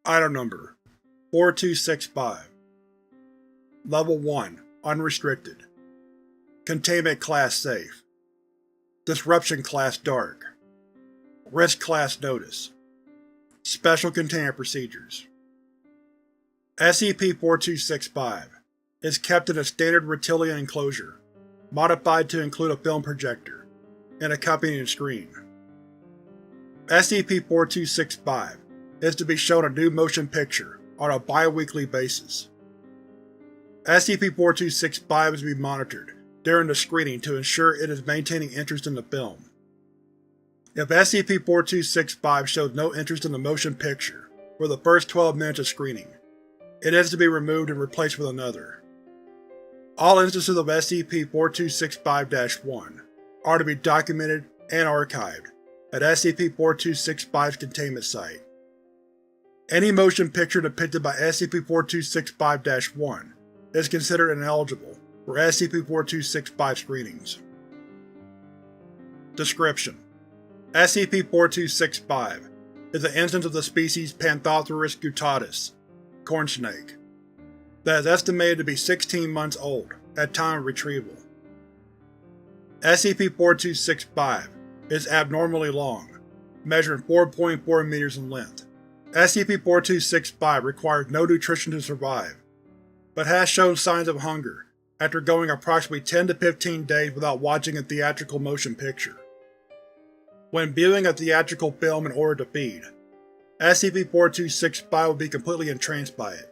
Item Number 4265. Level 1 Unrestricted. Containment Class Safe. Disruption Class Dark. Risk Class Notice. Special Containment Procedures. SCP-4265 is kept in a standard reptilian enclosure, modified to include a film projector and accompanying screen. SCP-4265 is to be shown a new motion picture on a bi-weekly basis. SCP-4265 is to be monitored during the screening to ensure it is maintaining interest in the film. If SCP-4265 shows no interest in the motion picture for the first 12 minutes of screening, it is to be removed and replaced with another. All instances of SCP-4265-1 are to be documented and archived at SCP-4265's containment site. Any motion picture depicted by SCP-4265-1 is considered ineligible for SCP-4265 screenings. Description: SCP-4265 is an instance of the species Panthothrus guttatus, corn snake, that is estimated to be 16 months old at time of retrieval. SCP-4265 is abnormally long, measuring 4.4 meters in length. SCP-4265 requires no nutrition to survive, but has shown signs of hunger after going approximately 10 to 15 days without watching a theatrical motion picture. When viewing a theatrical film in order to feed, SCP-4265 will be completely entranced by it.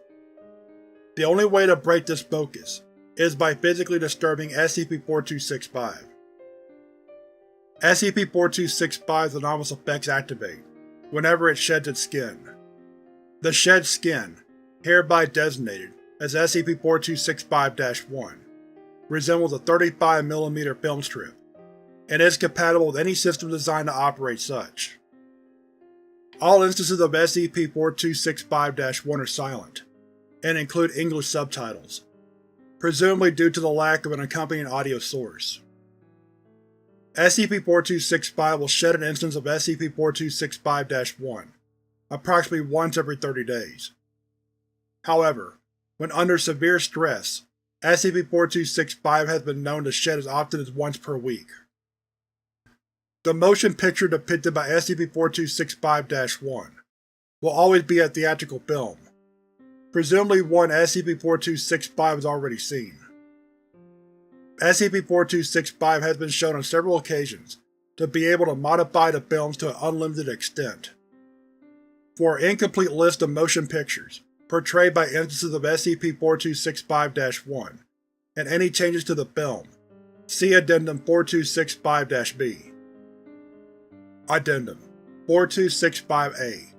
The only way to break this focus is by physically disturbing SCP-4265. SCP-4265's anomalous effects activate whenever it sheds its skin. The shed skin, hereby designated as SCP-4265-1, resembles a 35mm film strip, and is compatible with any system designed to operate such. All instances of SCP-4265-1 are silent, and include English subtitles, presumably due to the lack of an accompanying audio source. SCP-4265 will shed an instance of SCP-4265-1 approximately once every 30 days. However, when under severe stress, SCP-4265 has been known to shed as often as once per week. The motion picture depicted by SCP-4265-1 will always be a theatrical film, presumably one SCP-4265 has already seen. SCP-4265 has been shown on several occasions to be able to modify the films to an unlimited extent. For an incomplete list of motion pictures portrayed by instances of SCP-4265-1 and any changes to the film, see Addendum 4265-B. Addendum 4265-A.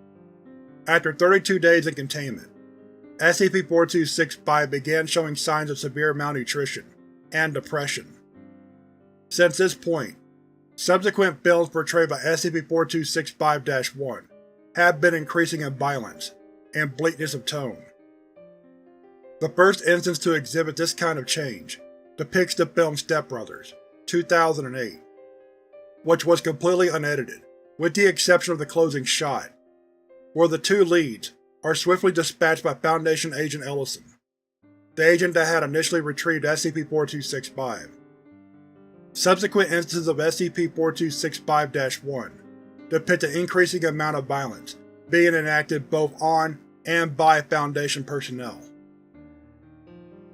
After 32 days in containment, SCP-4265 began showing signs of severe malnutrition and depression. Since this point, subsequent films portrayed by SCP-4265-1 have been increasing in violence and bleakness of tone. The first instance to exhibit this kind of change depicts the film Step Brothers, 2008, which was completely unedited, with the exception of the closing shot, where the two leads are swiftly dispatched by Foundation Agent Ellison, the agent that had initially retrieved SCP-4265. Subsequent instances of SCP-4265-1 depict an increasing amount of violence being enacted both on and by Foundation personnel.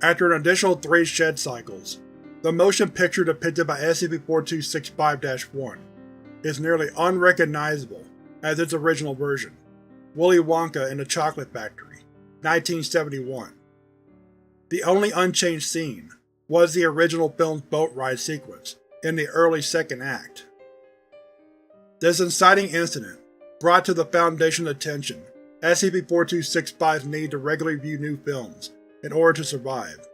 After an additional 3 shed cycles, the motion picture depicted by SCP-4265-1 is nearly unrecognizable as its original version, Willy Wonka and the Chocolate Factory, 1971. The only unchanged scene was the original film's boat ride sequence in the early second act. This inciting incident brought to the Foundation's attention SCP-4265's need to regularly view new films in order to survive.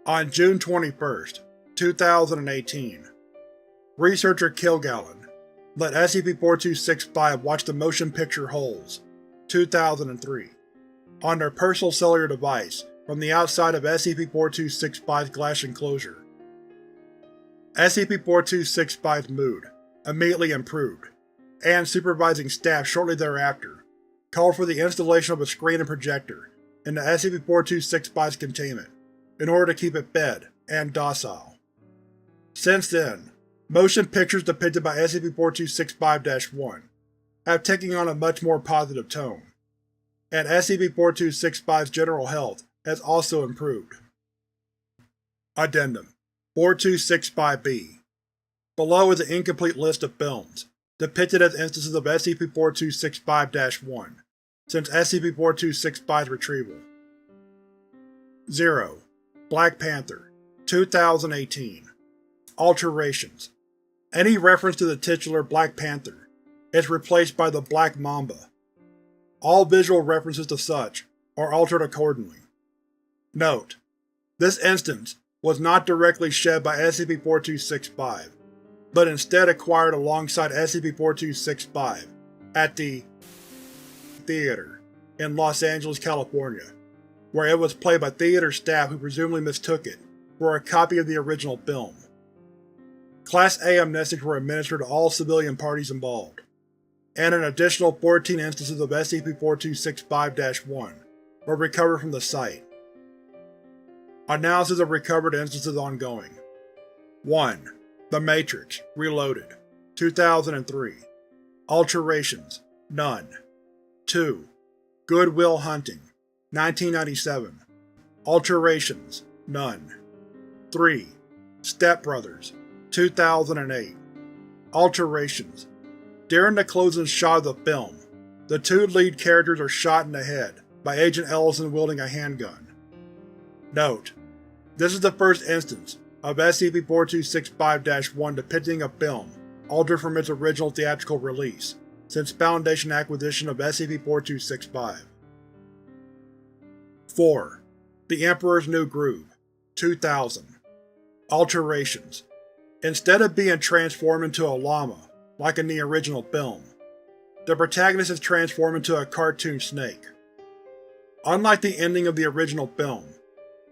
On June 21, 2018, researcher Kilgallen let SCP-4265 watch the motion picture Holes, 2003, on their personal cellular device from the outside of SCP-4265's glass enclosure. SCP-4265's mood immediately improved, and supervising staff shortly thereafter called for the installation of a screen and projector in the SCP-4265's containment in order to keep it fed and docile. Since then, motion pictures depicted by SCP-4265-1 have taken on a much more positive tone, and SCP-4265's general health has also improved. Addendum 4265-B. Below is an incomplete list of films depicted as instances of SCP-4265-1 since SCP-4265's retrieval. 0. Black Panther, 2018. Alterations. Any reference to the titular Black Panther is replaced by the Black Mamba. All visual references to such are altered accordingly. Note: this instance was not directly shed by SCP-4265, but instead acquired alongside SCP-4265 at the Theater in Los Angeles, California, where it was played by theater staff who presumably mistook it for a copy of the original film. Class A amnestics were administered to all civilian parties involved, and an additional 14 instances of SCP-4265-1 were recovered from the site. Analysis of recovered instances ongoing. 1. The Matrix, Reloaded, 2003. Alterations, none. 2. Good Will Hunting, 1997. Alterations, none. 3. Step Brothers, 2008. Alterations. During the closing shot of the film, the two lead characters are shot in the head by Agent Ellison wielding a handgun. Note: this is the first instance of SCP-4265-1 depicting a film altered from its original theatrical release since Foundation acquisition of SCP-4265. 4. The Emperor's New Groove, 2000. Alterations. Instead of being transformed into a llama, like in the original film, the protagonist is transformed into a cartoon snake. Unlike the ending of the original film,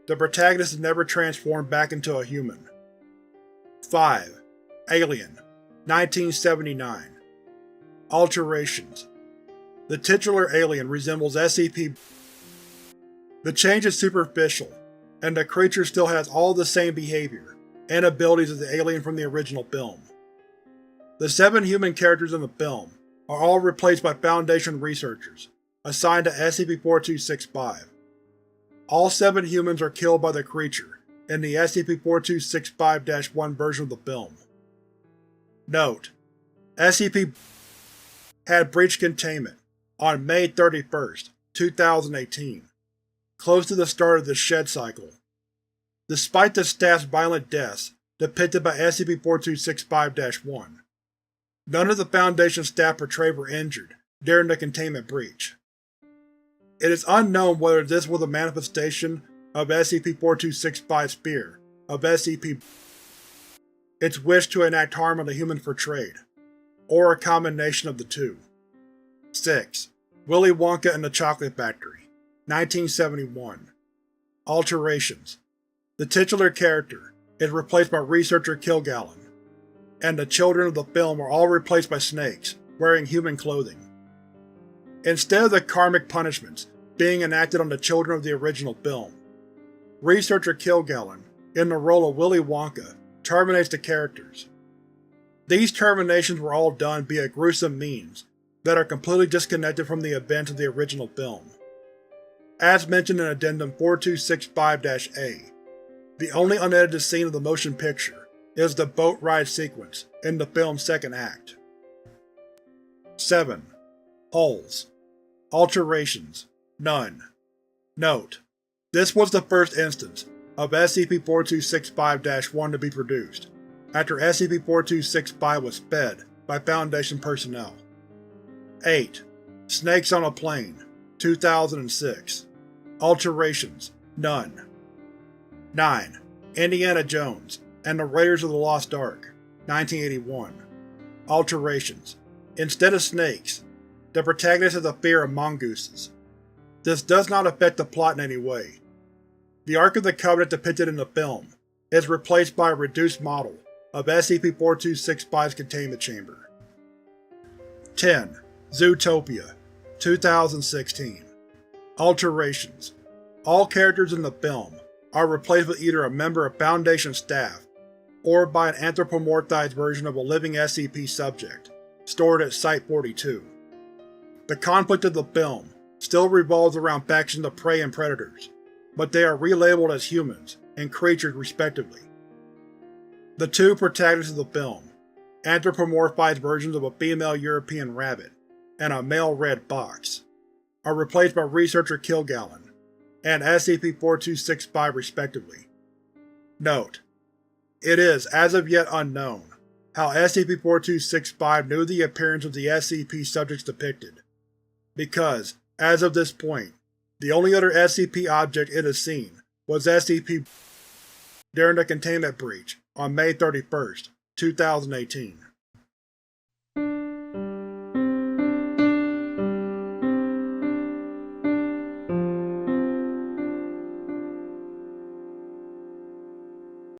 the protagonist is never transformed back into a human. 5. Alien, 1979. Alterations. The titular alien resembles SCP. The change is superficial, and the creature still has all the same behavior and abilities as the alien from the original film. The 7 human characters in the film are all replaced by Foundation researchers assigned to SCP-4265. All 7 humans are killed by the creature in the SCP-4265-1 version of the film. Note: SCP had breached containment on May 31, 2018, close to the start of the shed cycle. Despite the staff's violent deaths depicted by SCP-4265-1, none of the Foundation staff portrayed were injured during the containment breach. It is unknown whether this was a manifestation of SCP-4265's fear of SCP, its wish to enact harm on the humans portrayed, or a combination of the two. 6. Willy Wonka and the Chocolate Factory, 1971. Alterations. The titular character is replaced by researcher Kilgallen, and the children of the film are all replaced by snakes, wearing human clothing. Instead of the karmic punishments being enacted on the children of the original film, researcher Kilgallen, in the role of Willy Wonka, terminates the characters. These terminations were all done via gruesome means that are completely disconnected from the events of the original film. As mentioned in Addendum 4265-A, the only unedited scene of the motion picture is the boat ride sequence in the film's second act. 7. Holes. Alterations, none. Note: this was the first instance of SCP-4265-1 to be produced, after SCP-4265 was fed by Foundation personnel. 8. Snakes on a Plane, 2006. Alterations, none. 9. Indiana Jones and the Raiders of the Lost Ark, 1981. Alterations. Instead of snakes, the protagonist has a fear of mongooses. This does not affect the plot in any way. The Ark of the Covenant depicted in the film is replaced by a reduced model of SCP-4265's containment chamber. 10. Zootopia, 2016. Alterations. All characters in the film are replaced with either a member of Foundation staff or by an anthropomorphized version of a living SCP subject, stored at Site-42. The conflict of the film still revolves around factions of prey and predators, but they are relabeled as humans and creatures respectively. The two protagonists of the film, anthropomorphized versions of a female European rabbit and a male red fox, are replaced by Researcher Kilgallen and SCP-4265 respectively. Note: it is as of yet unknown how SCP-4265 knew the appearance of the SCP subjects depicted, because, as of this point, the only other SCP object it has seen was SCP during the containment breach on May 31, 2018.